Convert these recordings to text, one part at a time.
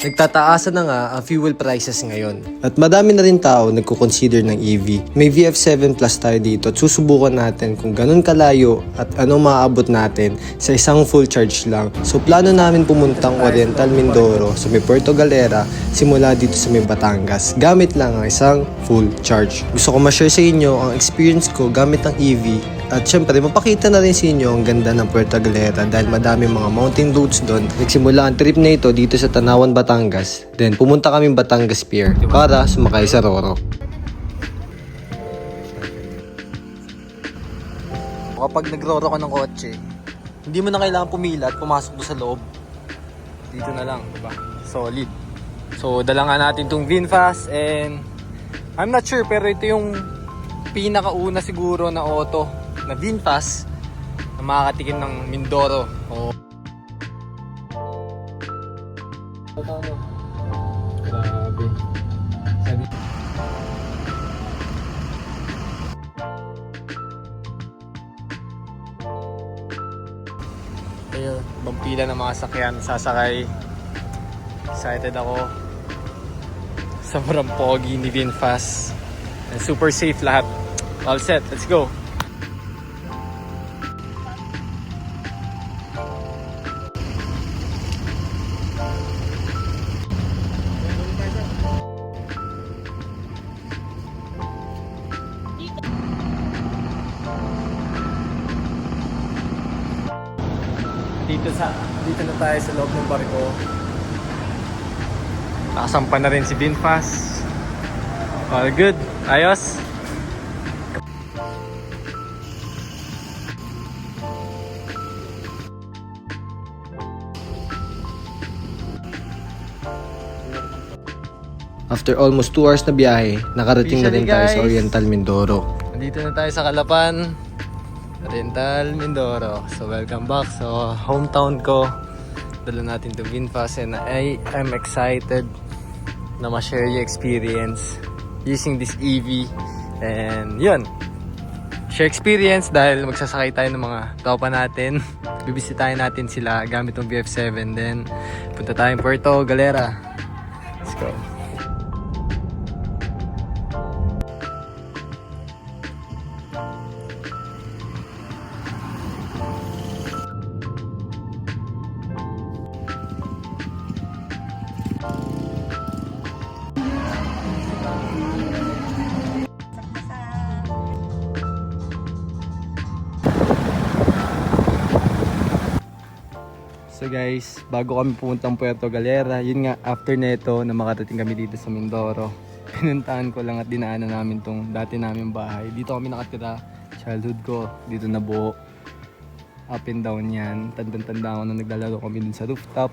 Nagtataasan na nga ang fuel prices ngayon. At madami na rin tao nagko-consider ng EV. May VF7 Plus tayo dito at susubukan natin kung ganun kalayo at anong maaabot natin sa isang full charge lang. So plano namin pumuntang Oriental Mindoro sa may Puerto Galera simula dito sa may Batangas. Gamit lang ang isang full charge. Gusto ko ma-share sa inyo ang experience ko gamit ang EV. At syempre, mapakita na rin sa inyo ang ganda ng Puerto Galera dahil madami mga mountain roads doon. Nagsimula ang trip na ito dito sa Tanawan, Batangas. Then pumunta kami Batangas Pier para sumakay sa Roro. Kapag nag-Roro ka ng kotse, hindi mo na kailangan pumila at pumasok doon sa loob. Dito na lang, diba? Solid. So, dala nga natin itong VinFast and I'm not sure pero ito yung pinakauna siguro na auto na VinFast na makakatikim ng Mindoro. Grabe. Ayun, bampila ng mga sakyan, sasakay. Excited ako. Sobrang pogi ni VinFast. And super safe lahat. All set, let's go. Dito na tayo sa loob ng barko. Nakasampa na rin si VinFast. All good. Ayos. After almost 2 hours na biyahe, nakarating na rin tayo sa Oriental Mindoro. Nandito na tayo sa Calapan, Oriental Mindoro. So welcome back sa hometown ko. Dala natin to VinFast and I'm excited na ma-share yung experience using this EV. And yun, share experience dahil magsasakay tayo ng mga tropa natin. Bibisitahin natin sila gamit ng VF7. Then punta tayong Puerto Galera. Let's go. So guys, bago kami pumuntang Puerto Galera, yun nga, after neto na makarating kami dito sa Mindoro, pinuntahan ko lang at dinaanan namin tong dati namin bahay. Dito kami nakatira, childhood ko, dito na buo. Up and down yan, tanda-tanda ako na naglalaro kami dun sa rooftop.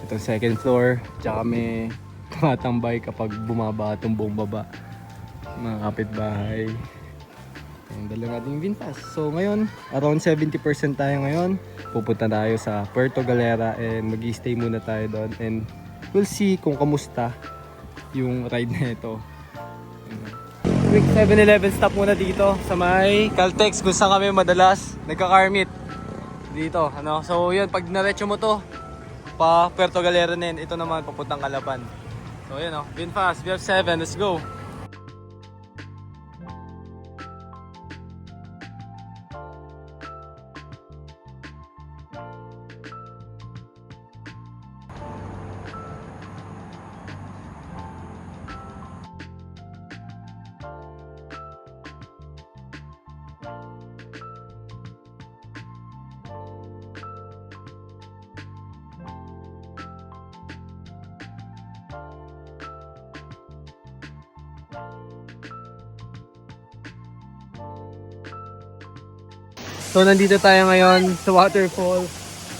Itong second floor, tsaka kami tumatambay kapag bumaba itong buong baba. Mga kapitbahay. Ang dala natin yung VinFast. So ngayon, around 70% tayo ngayon. Pupunta tayo sa Puerto Galera and mag-i-stay muna tayo doon. And we'll see kung kamusta yung ride na ito. Quick 7-Eleven stop muna dito sa may Caltex kung saan kami madalas nagka-car meet. Dito, ano. So yun, pag naretso mo to, pa Puerto Galera na yun. Ito naman, papuntang Calapan. So yun o, VinFast, VF7, let's go! So nandito tayo ngayon sa waterfall.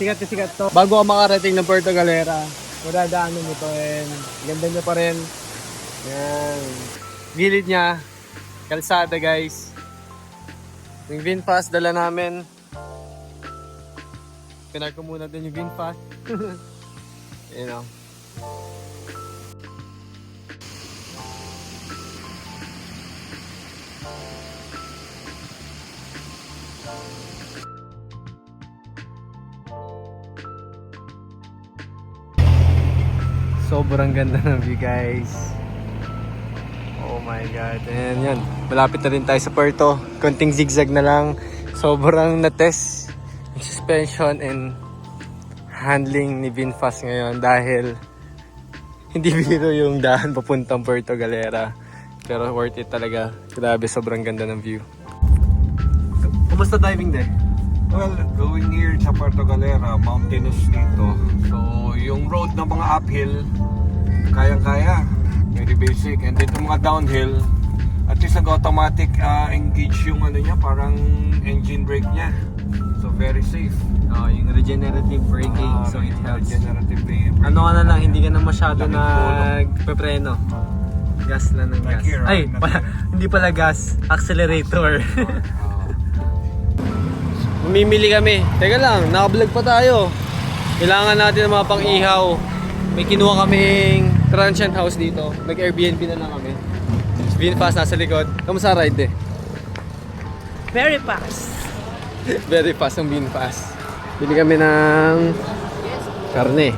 Sikat na sikat to. Bago ka makarating ng Puerto Galera, madadaanan mo to and ganda niya pa rin. Yan. Gilid niya, kalsada guys. Yung VinFast dala namin. Pinag ko muna din yung VinFast. You know. So Sobrang ganda ng view guys. Oh my god. And yan, malapit na rin tayo sa Puerto. Konting zigzag na lang. Sobrang na-test yung suspension and handling ni VinFast ngayon dahil hindi biro yung daan papuntang Puerto Galera. Pero worth it talaga. Grabe, sobrang ganda ng view. Kumusta diving day? Well, going near sa Puerto Galera, mountainous dito. So, yung road na mga uphill, kayang-kaya. Very basic. And then yung mga downhill, at least nag-automatic engage yung ano niya, parang engine brake niya. So, very safe. Yung regenerative braking, so it helps. Regenerative braking. Ano ka na lang, hindi ka na masyado nagpepreno. Gas lang ng gas. Like here, Ay, hindi pala gas, accelerator. Mamimili kami. Teka lang, naka-vlog pa tayo. Kailangan natin ng mga pang-ihaw. May kinuha kaming transient house dito. Nag-Airbnb na lang kami. VinFast nasa likod. Kamusta ride eh? Very fast. Very fast ang VinFast. Bili kami ng karne.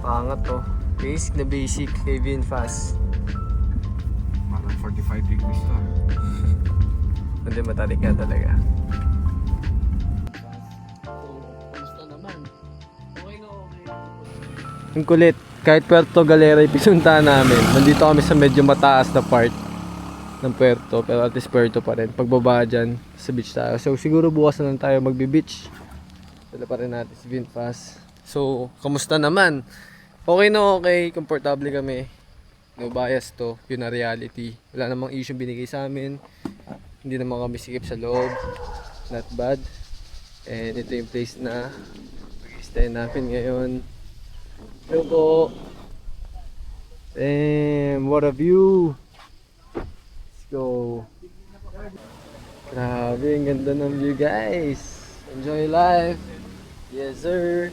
Pangat to. Basic na basic kay VinFast. Parang 45 degrees to. Hindi matalik ka talaga. Gusto naman. Okay na okay. Ang kulit. Kahit Puerto Galera ipisuntahan namin. Nandito kami sa medyo mataas na part ng Puerto. Pero at least Puerto pa rin. Pagbaba dyan, sa beach tayo. So siguro bukas na lang tayo magbe-beach. Dala pa rin natin si VinFast. So, kamusta naman? Okay na okay. Komportable kami. No bias to. Yun na reality. Wala namang issue binigay sa amin. Hindi naman kami sikip sa loob. Not bad. And ito yung place na mag-stay namin ngayon. Hello po. Damn, what a view. Let's go. Grabe, ang ganda ng view guys. Enjoy life. Yes sir.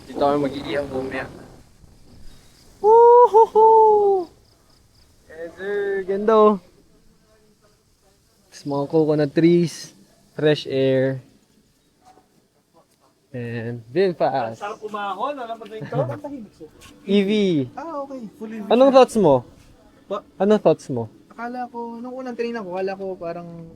Dito kami mag-iihaw mamaya. Woohoo! Yes sir, ganda oh. Mga coconut trees, fresh air, and VinFast. Sarap umahon. Alam mo rin ito? EV. Okay. Fully Anong thoughts mo? Pa? Anong thoughts mo? Akala ko, nung unang tinignan ko, akala ko parang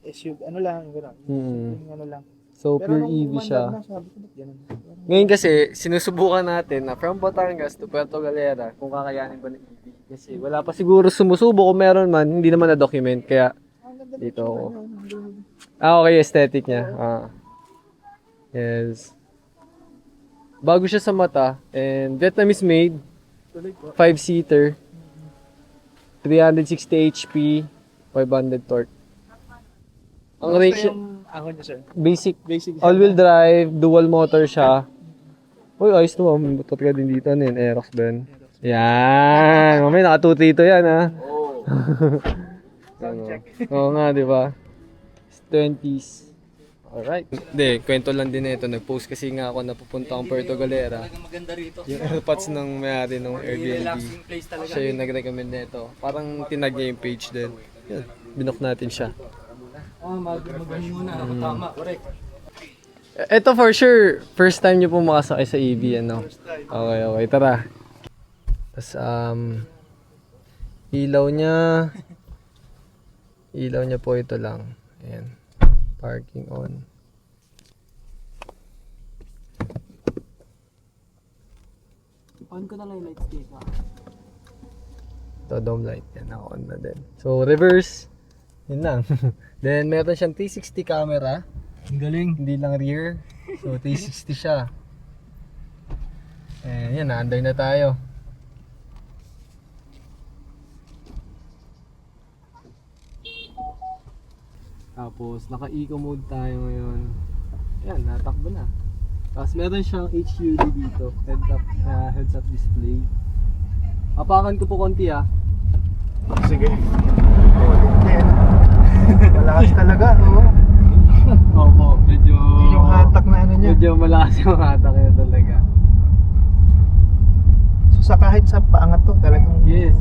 SUV, ano lang, gano'n. Yung ano lang. So, Pero pure nung EV umandar siya. na, sabi ko, ba't ganun? Ngayon kasi, sinusubukan natin na from Batangas to Puerto Galera kung kakayanin ba ng EV. Kasi wala pa siguro sumusubo. Kung meron man, hindi naman na-document. Kaya, dito ako. Okay, aesthetic niya. Yes. Bago siya sa mata. And Vietnamese made. 5-seater. 360 HP. 500 torque. Ang range niya, Ako niya, sir. basic. Basic. All-wheel drive, dual motor siya. Uy, ayos naman. Motor ka din dito. Ano yun? Aerox ba yun? Yan! Mamaya nakatutrito yan ha. Oo nga, di ba? 20s. Alright. Hindi, kwento lang din ito. Nag-post kasi nga ako na pupunta akong Puerto Galera. Maganda rito. Yung airpods ng may-ari ng Airbnb. Relaxing place talaga. Siya yung nag-recommend nito. Parang tinag niya yung page din. Yan, binook natin siya. Magaling muna. Tama, correct. Ito for sure, first time nyo po makasakay sa EV, ano? Okay, okay, tara. Tapos, ilaw niya po ito lang. Ayan. Parking on. On ko na lang yung lights dito. Ito, dome light. Yan, naka-on na din. So, reverse. Yun lang. Then, meron siyang 360 camera. Ang galing. Hindi lang rear. So, 360 siya. And yan, na-under na tayo. Tapos, naka-eco mode tayo ngayon. Yan, natakbo na. Tapos, meron siyang HUD dito. Heads-up display. Apakan ko po konti ah. Sige. Malakas talaga, oo. Opo, medyo... Yung hatak na ano niya. Medyo malakas yung hatak niya talaga. So sa kahit sa paangat to, talagang... Yes.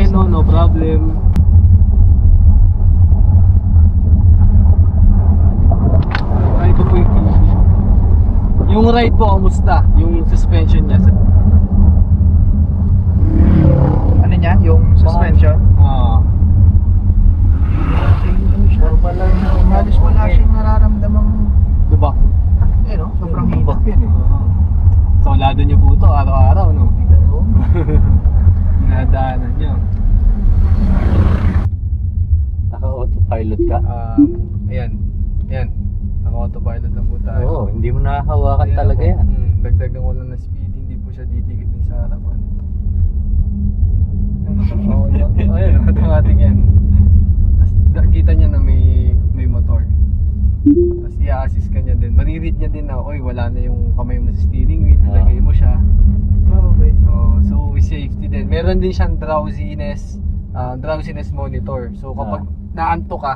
Bueno, no problem. Ay, ito po yung TV. Yung ride po, kamusta? Yung suspension niya. Ano niya? Yung suspension? Ah. Normal lang. Halos wala siyang nararamdamang, Diba? no? Sobrang hibak yan eh. Solado niyo po ito, araw-araw, no? Dinadaanan niyo. Naka-autopilot ka? Ayan. Ayan. Naka-autopilot lang po tayo. Oo, hindi mo nakahawakan Ayan talaga po. yan. Dagdagan ko lang ng speed, hindi po siya didikit dun sa harapan. Ayan, automatic yan. Tapos kita niya na may motor. Tapos i-assist ka niya din. Mariread niya din na, oy, wala na yung kamay mo sa steering wheel, ilagay mo siya. Okay. Oh, so with safety din. Meron din siyang drowsiness monitor. So kapag naantok ka,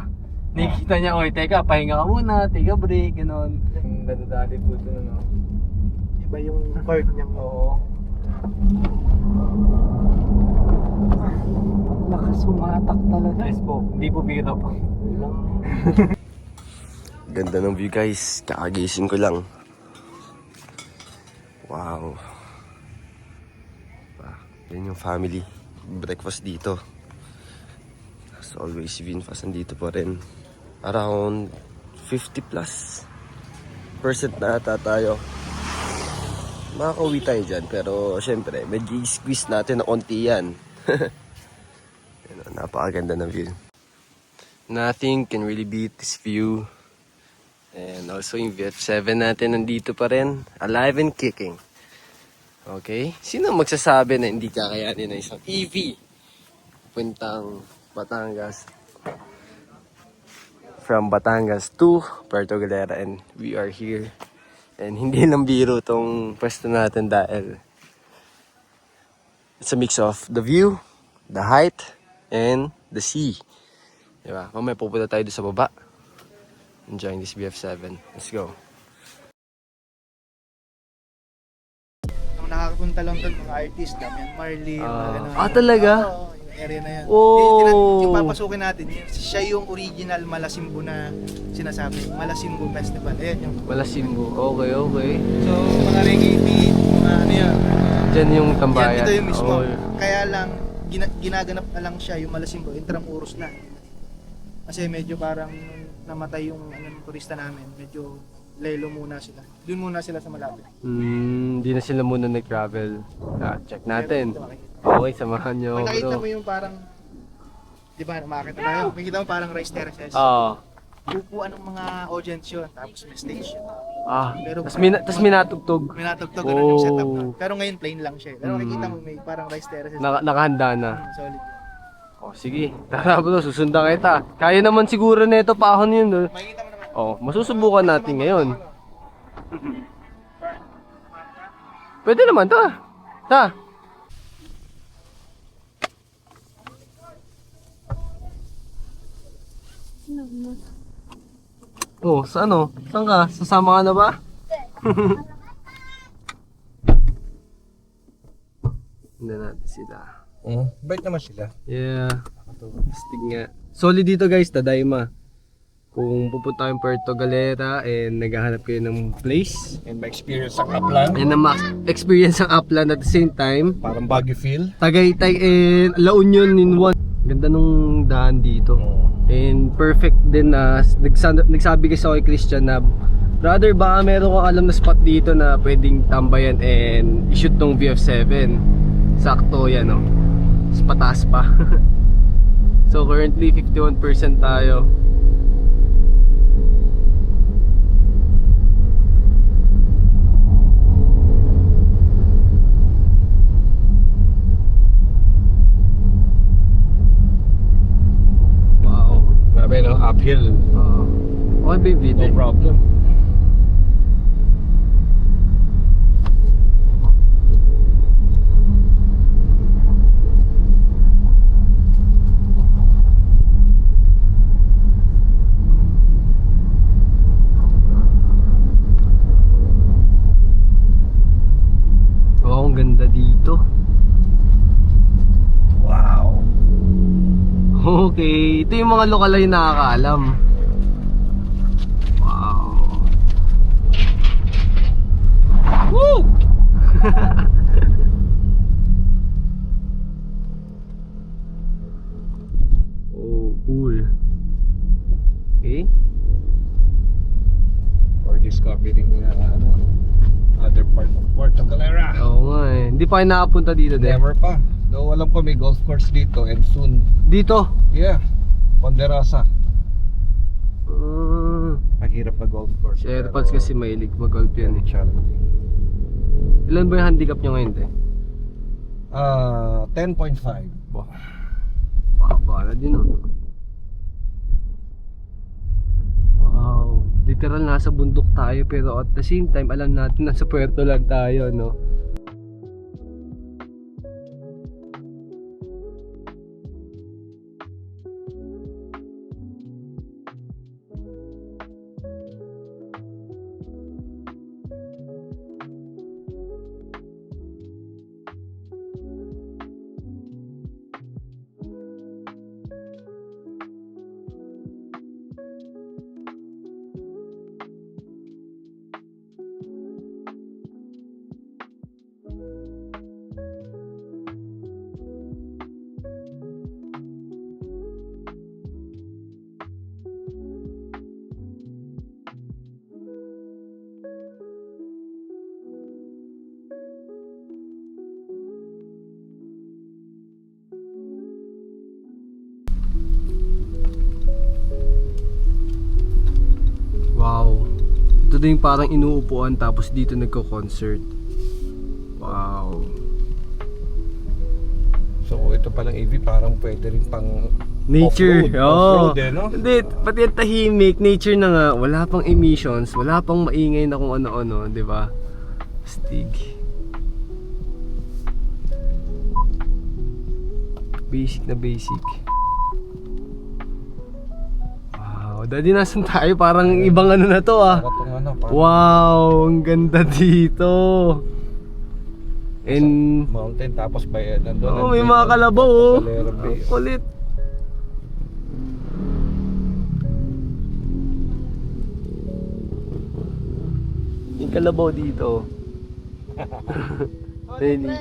nakikita niya, oy, teka, pahinga ka muna, take a break, gano'n. Nadadali po ito, no? Iba yung curve niya. Oo. Nakasumatak talaga. Nice po. Hindi po biro. Ganda ng view guys, kakagising ko lang. Wow. Yan yung family. Breakfast dito. As always, si Vinfast nandito pa rin. Around 50 plus % na ata tayo. Makakauwi tayo dyan, pero syempre, medyo i-squeeze natin na konti yan. Napakaganda ng view. Nothing can really beat this view. And also yung VF7 natin nandito pa rin, alive and kicking. Okay? Sino magsasabi na hindi kakayanin na isang EV puntang Batangas? From Batangas to Puerto Galera, and we are here. And hindi lang biro tong pwesto natin dahil it's a mix of the view, the height, and the sea. Diba? Mamaya pupunta tayo doon sa baba. Enjoying this BF7. Let's go. Nung nakakapunta lang doon mga artist, Damian Marley, mga ganun. Talaga? Oo, yung area na yan. Oh. Yung papasukin natin, siya yung original Malasimbo na sinasabi. Malasimbo Festival. Ayan yung. Malasimbo. Okay, okay. So, mga reggae beat, mga ano yan. Diyan yung tambayan. Yan, ito yung mismo. Oh. Kaya lang, ginaganap na lang siya yung Malasimbo, Intramuros na. Kasi medyo parang namatay yung ng turista namin, medyo lelo muna sila. Doon muna sila sa malapit. Hindi na sila muna nag-travel. Check natin. Pero ito, Okay, samahan nyo. pag nakita bro. mo yung parang, di ba, makakita tayo, makikita mo parang rice terraces. Oo. Upuan ng mga audience yun, tapos may stage yun. Pero Tas minatugtog. may natugtog ganun yung setup. Oh. Pero ngayon plain lang siya. Pero makikita mo may parang rice terraces. Nakahanda na. Solid. Oh, sige. Tara bro, susundan kita. Kaya naman siguro na ito paahon yun. No? Makikita mo naman. Oh, masusubukan natin ngayon. Pwede naman, ta. Ta. Oh, sa ano? Saan ka? Sasama ka na ba? Hindi natin sila. Bait naman sila. Yeah. Astig nga. Solid dito guys, Tadaima. Kung pupunta kayong Puerto Galera and naghahanap kayo ng place And my experience sa Kaplan. and na experience ang upland at the same time, Parang Baguio feel. Tagaytay and La Union in one. Ganda nung daan dito. And perfect din na nagsabi kasi ako kay Christian na brother, baka meron kang alam na spot dito na pwedeng tambayan and i-shoot tong VF7. Sakto yan, no? Mas pataas pa. So currently 51% tayo. Wow. Grabe no, uphill. Okay ba yung video? No problem. Wow, ang ganda dito. Wow. Okay, ito yung mga lokal na nakakaalam. Wow. Woo! Oh, cool. Okay. For discovering other part of Puerto Galera. Oo nga eh. Hindi pa kayo nakapunta dito, de? Never pa. Though alam ko may golf course dito and soon. Dito? Yeah. Ponderosa. Mm. Mahirap na golf course. Si AirPods kasi mahilig mag-golf yan eh. challenging. Ilan ba yung handicap nyo ngayon, de? 10.5. Baba na din oh. Wow, literal nasa bundok tayo pero at the same time alam natin nasa puerto lang tayo, no? Wow. Ito din yung parang inuupuan tapos dito nagko-concert. Wow. So ito palang AV parang pwede rin pang Nature. off-road. Oo. Off-road eh, no? Hindi, pati yung tahimik, nature na nga, wala pang emissions, wala pang maingay na kung ano-ano, di ba? Stig. Basic na basic. Wow, daddy, nasan tayo? Parang ibang ano na to ah. Para tong parang Wow, ang ganda dito. And mountain tapos by nandun. oh, may mga kalabaw oh. Galera Bay. Ang kulit. Yung kalabaw dito. Really?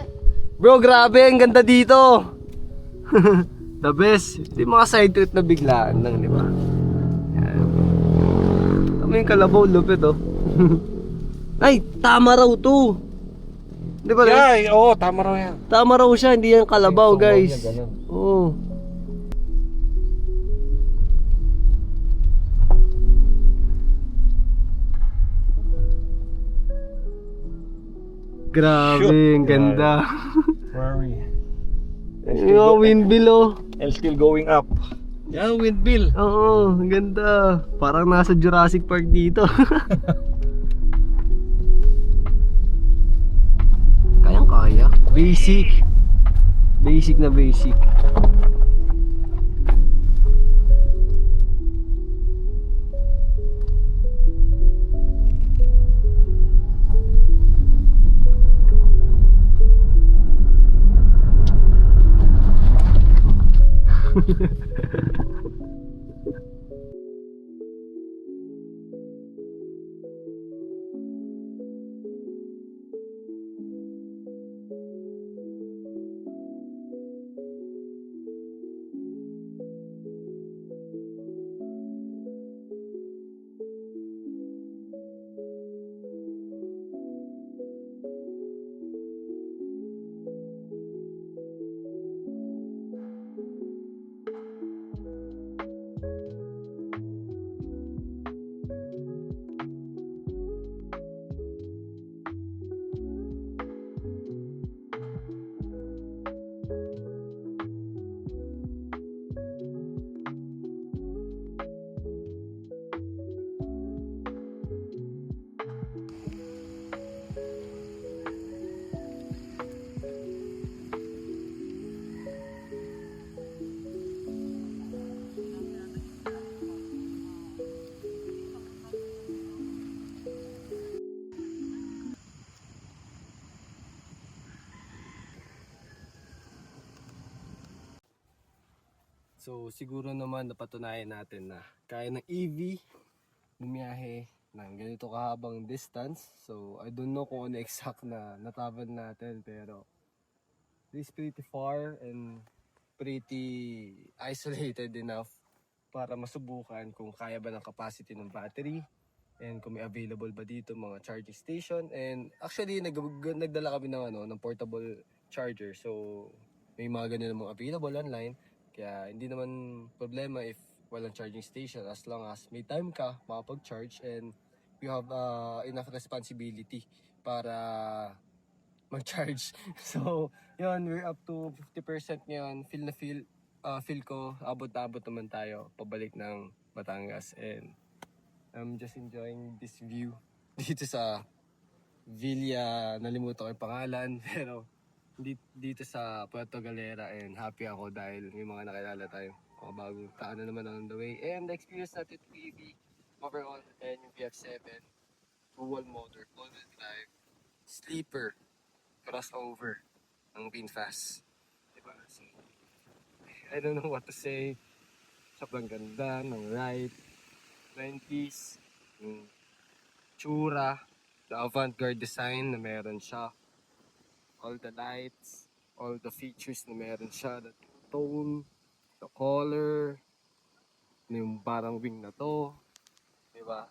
Bro, grabe, ang ganda dito. The best. Di mga side trip na biglaan lang, di ba? Yan. Tama yung kalabaw, lupit oh. Ay, tama raw to. Di ba? Yeah, oo, tama raw yan. Tama raw siya, hindi yan kalabaw, Yung tumaw guys. niya, ganun. Oo. Grabe, Shoot. ang ganda. Where are we? Yung windmill oh. And still going up. Yeah, windmill. Oo, ang ganda. Parang nasa Jurassic Park dito. Kayang-kaya. Basic. Basic na basic. So siguro naman napatunayan natin na kaya ng EV bumiyahe ng ganito kahabang distance. So I don't know kung ano exact na nataban natin, pero this pretty far and pretty isolated enough para masubukan kung kaya ba ng capacity ng battery and kung may available ba dito mga charging station. And actually nagdala kami ng portable charger, so may mga ganun mga available online, kaya hindi naman problema if walang charging station, as long as may time ka makapag-charge and you have enough responsibility para mag-charge. So yun, we're up to 50% ngayon. Feel ko abot naman tayo pabalik ng Batangas, and I'm just enjoying this view dito sa Villa, nalimutan ko yung pangalan, pero dito sa Puerto Galera, and happy ako dahil may mga nakilala tayo. Bagong taan na naman on the way, and the experience natin to EV overall, and yung VF7 dual motor, all-wheel drive, sleeper, crossover ng VinFast, diba? So, I don't know what to say. Sobrang ganda ng ride, 20s, yung tsura, the avant-garde design na meron siya, all the lights, all the features na meron siya, the tone, the color, yung parang wing na to, diba?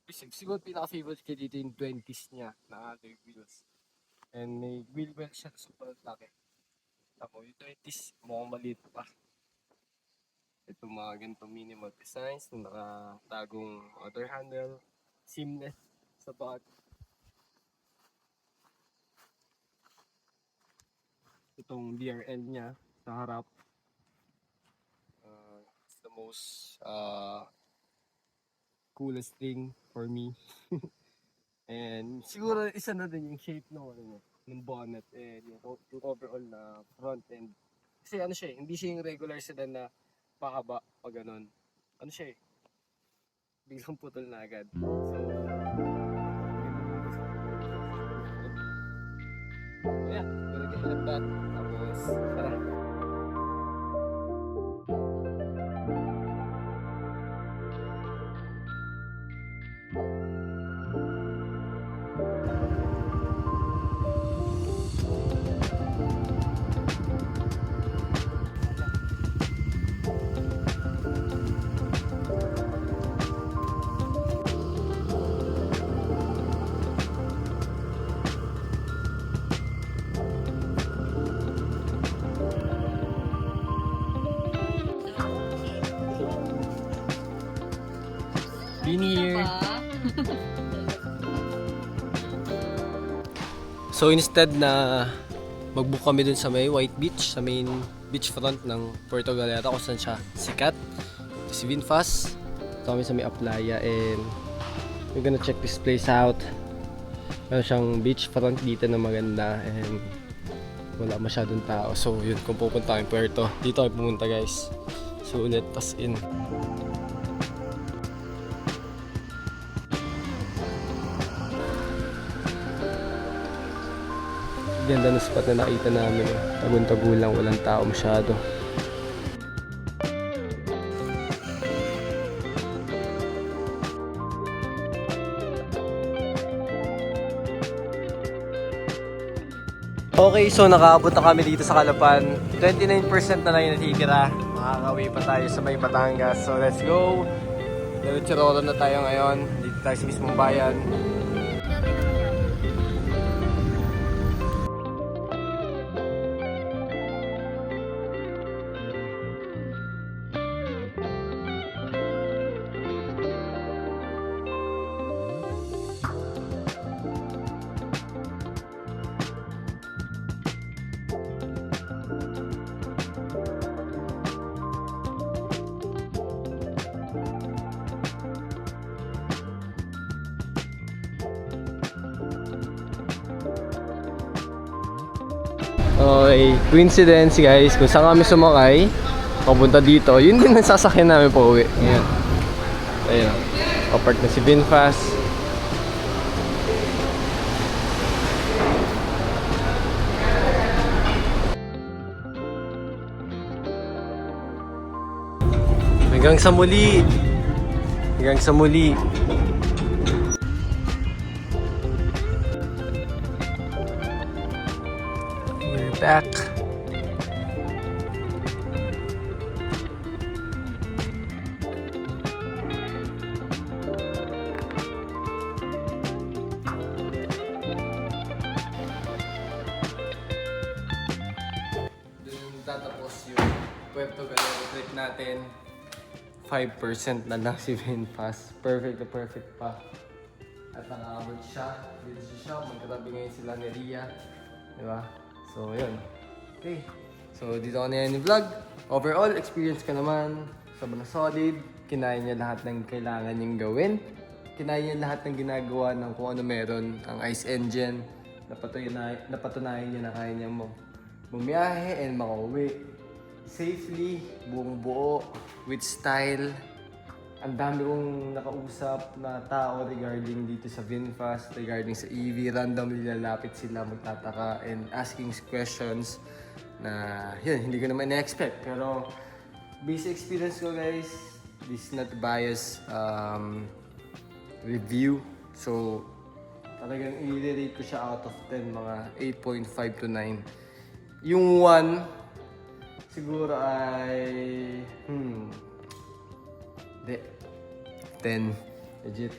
And siguro pinaka-favorite ko dito yung 20s niya na alloy wheels, and may wheel well siya, super laki. Tapos yung 20s mukhang maliit pa. Ito mga ganitong minimal designs na nakatagong other handle, seamless sa body. Itong DRL niya sa harap, it's the most coolest thing for me. And siguro isa na din yung shape ng bonnet and yung overall na front end. Kasi ano siya, hindi siya yung regular sedan na pakaba o ganun. Ano siya biglang putol na agad. So, yeah, gonna get like that. Tapos, tara. Been here. So instead na mag-book kami dun sa may White Beach, sa main beach front ng Puerto Galera kung saan siya sikat, si VinFast. So kami sa may Aplaya, and we're gonna check this place out. Meron siyang beach front dito na maganda, and wala masyadong tao. So yun, kung pupunta kami Puerto, dito kami pumunta guys. So let us in. Ganda ng spot na nakita namin. Tagun-tagu lang, walang tao masyado. Okay, so nakaabot na kami dito sa Calapan. 29% na lang yung natitira. Makakauwi pa tayo sa may Batangas. So let's go! Diretso na tayo ngayon. Dito tayo sa mismong bayan. Okay, coincidence guys, kung saan kami sumakay papunta dito, yun din ang sasakyan namin pa uwi. Ayan. Ayan. Kapark na si VinFast. Hanggang sa muli. Hanggang sa muli. We're back. Doon tatapos yung Puerto Galera trip natin. 5% na lang si VinFast. Perfect na perfect pa. At nakaabot siya. Dito siya. Magkatabi ngayon sila ni Ria. Diba? So, yun. Okay. So, dito ko na yan yung vlog. Overall, experience ka naman. Sobrang solid. Kinaya niya lahat ng kailangan niyang gawin. Kinaya niya lahat ng ginagawa ng kung ano meron. Ang ICE engine. Napatunayan niya na kaya niya mo bumiyahe and makauwi safely, buong buo, with style. Ang dami kong nakausap na tao regarding dito sa VinFast, regarding sa EV. Randomly lalapit sila, magtataka and asking questions na yun, hindi ko naman na-expect. Pero basic experience ko guys, this is not bias review. So talagang i-rate ko siya out of 10, mga 8.5 to 9. Yung 1, siguro ay 10. Legit.